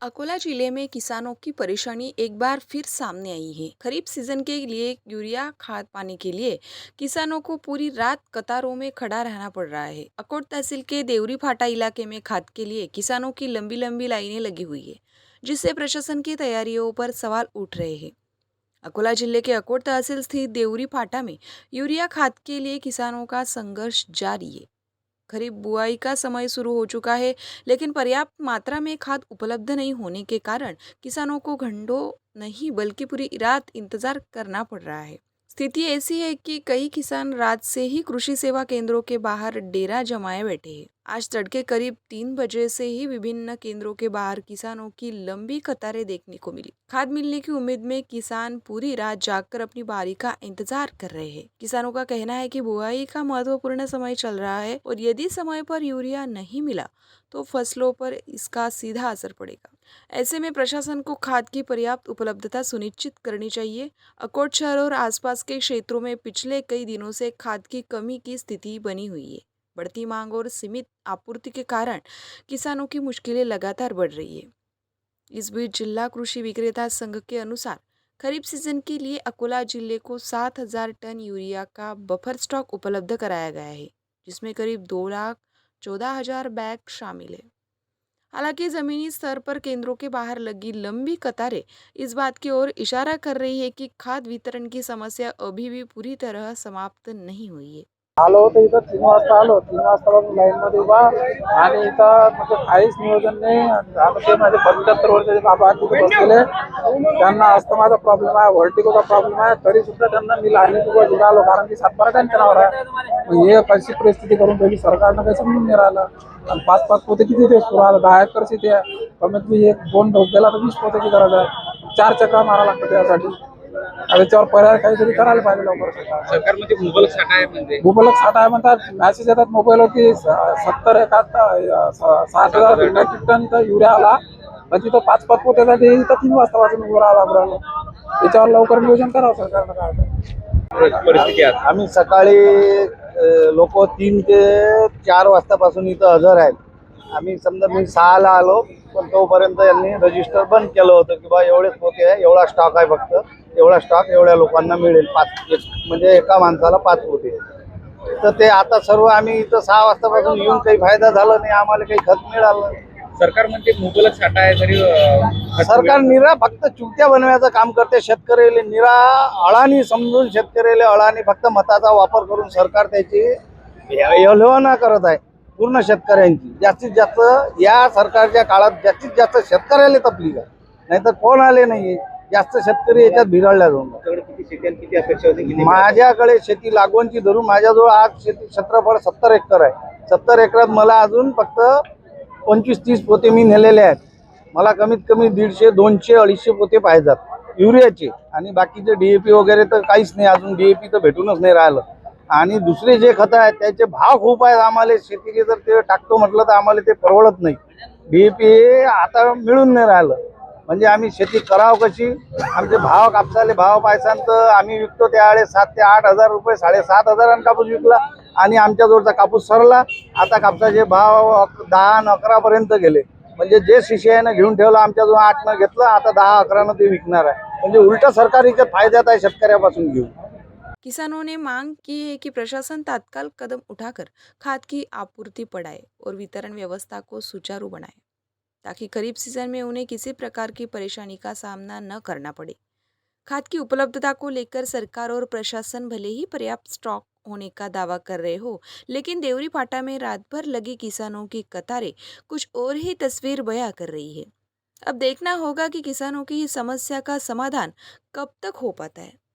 अकोला जिले में किसानों की परेशानी एक बार फिर सामने आई है। खरीफ सीजन के लिए यूरिया खाद पाने के लिए किसानों को पूरी रात कतारों में खड़ा रहना पड़ रहा है। अकोट तहसील के देवरी फाटा इलाके में खाद के लिए किसानों की लंबी लंबी लाइनें लगी हुई है, जिससे प्रशासन की तैयारियों पर सवाल उठ रहे हैं। अकोला जिले के अकोट तहसील स्थित देवरी फाटा में यूरिया खाद के लिए किसानों का संघर्ष जारी है। खरीफ बुआई का समय शुरू हो चुका है, लेकिन पर्याप्त मात्रा में खाद उपलब्ध नहीं होने के कारण किसानों को घंटों नहीं बल्कि पूरी रात इंतजार करना पड़ रहा है। स्थिति ऐसी है कि कई किसान रात से ही कृषि सेवा केंद्रों के बाहर डेरा जमाए बैठे हैं। आज तड़के करीब 3 बजे से ही विभिन्न केंद्रों के बाहर किसानों की लंबी कतारें देखने को मिली। खाद मिलने की उम्मीद में किसान पूरी रात जागकर अपनी बारी का इंतजार कर रहे हैं। किसानों का कहना है कि बुआई का महत्वपूर्ण समय चल रहा है और यदि समय पर यूरिया नहीं मिला तो फसलों पर इसका सीधा असर पड़ेगा। ऐसे में प्रशासन को खाद की पर्याप्त उपलब्धता सुनिश्चित करनी चाहिए। अकोट शहर और आसपास के क्षेत्रों में पिछले कई दिनों से खाद की कमी की स्थिति बनी हुई है। बढ़ती मांग और सीमित आपूर्ति के कारण किसानों की मुश्किलें लगातार बढ़ रही है। इस बीच जिला कृषि विक्रेता संघ के अनुसार खरीफ सीजन के लिए अकोला जिले को 7,000 टन यूरिया का बफर स्टॉक उपलब्ध कराया गया है, जिसमें करीब 2,14,000 बैग शामिल है। हालांकि जमीनी स्तर पर केंद्रों के बाहर लगी लंबी कतारें इस बात की ओर इशारा कर रही है कि खाद वितरण की समस्या अभी भी पूरी तरह समाप्त नहीं हुई है। आलो होतो इथं 3 वाजता आलो. 3 वाजतापासून लाईनमध्ये उभा आणि इथं म्हणजे काहीच नियोजन नाही. आता ते माझे 75 वर्षाचे बाबा तिथे बसलेले, त्यांना अस्थमाचा प्रॉब्लेम आहे, व्हर्टिगोचा प्रॉब्लेम आहे, तरी सुद्धा त्यांना मी लाईनीत उभं निघालो कारण की सातबारा त्यांच्या नावावर आहे. मग हे कशी परिस्थिती करून ठेवली सरकारनं, काही समजून नाही राहिलं. आणि 5-5 पोते किती ते सुरू आलं, 10 एकर शेती आहे, कमीत कमी 1-2 डोस दिला तर 20 पोत्याची गरज आहे. 4 चक्रा मारा लागतं त्यासाठी. त्याच्यावर पर्याय काहीतरी करायला पाहिजे लवकर सरकार. सरकारमध्ये मुबलक साठा आहे म्हणजे मुबलक साठा आहे म्हणतात, मॅसेज येतात मोबाईलवर की 60,000 मेट्रिक टन युरिया आला, पण तिथं 5-5 पोत्यासाठी इथं 3 वाजतापासून उभं राहावं लागलं. त्याच्यावर लवकर नियोजन करावं सरकारनं. काय परिस्थिती आहे. आम्ही सकाळी लोक 3 ते 4 वाजतापासून इथं हजर आहेत. आम्ही समजा मी 6ला आलो, पण तोपर्यंत यांनी रजिस्टर बंद केलं होतं की बा एवढेच पोते आहे, एवढा स्टॉक आहे, फक्त एवढा स्टॉक एवढ्या लोकांना मिळेल. म्हणजे एका माणसाला 5 पोते. तर ते आता सर्व आम्ही इथं 6 वाजतापासून येऊन काही फायदा झाला नाही, आम्हाला काही खत मिळालं. सरकार म्हणते मुबलक साठा आहे तरी सरकार निरा फक्त चुट्या बनवायचं काम करते. शेतकऱ्याला निरा अळानी समजून शेतकऱ्याला अळानी फक्त मताचा वापर करून सरकार त्याची हेलवणा करत आहे पूर्ण शेतकऱ्यांची. जास्तीत जास्त या सरकारच्या काळात जास्तीत जास्त शेतकऱ्याला तकलीफ आहे, नाहीतर कोण आले नाही. जास्त शेतकरी याच्यात भिरळल्या जाऊन. किती शेती आणि किती अपेक्षा होती? माझ्याकडे शेती लागवणची धरून माझ्याजवळ आज शेती क्षेत्रफळ 70 एकर आहे. 70 एकरात मला अजून फक्त 25-30 पोते मी नेलेले आहेत. मला कमीत कमी 150, 200, 250 पोते पाहिजेत युरियाचे. आणि बाकीचे DAP वगैरे तर काहीच नाही, अजून DAP तर भेटूनच नाही राहिलं. आणि दुसरे जे खतं आहेत त्याचे भाव खूप आहेत. आम्हाला शेतीचे जर ते टाकतो म्हटलं तर आम्हाला ते परवडत नाही. DAP हे आता मिळून नाही राहिलं. म्हणजे आम्ही शेती करावं कशी? आमचे भाव कापसाले भाव पायसान तर आम्ही विकतो त्यावेळेस 7 ते 8 हजार रुपये, 7,500 कापूस विकला आणि आमच्याजवळचा कापूस सरला. आता कापसाचे भाव 10 आणि 11 पर्यंत गेले. म्हणजे जे शिष्यानं घेऊन ठेवलं आमच्याजवळ 8 न घेतलं, आता 10-11 ते विकणार आहे. म्हणजे उलट सरकार याच्यात फायद्यात आहे शेतकऱ्यापासून घेऊन. किसानों ने मांग की है कि प्रशासन तत्काल कदम उठाकर खाद की आपूर्ति बढ़ाए और वितरण व्यवस्था को सुचारू बनाए, ताकि खरीफ सीजन में उन्हें किसी प्रकार की परेशानी का सामना न करना पड़े। खाद की उपलब्धता को लेकर सरकार और प्रशासन भले ही पर्याप्त स्टॉक होने का दावा कर रहे हो, लेकिन देवरी फाटा में रात भर लगी किसानों की कतारें कुछ और ही तस्वीर बयां कर रही है। अब देखना होगा कि किसानों की इस समस्या का समाधान कब तक हो पाता है।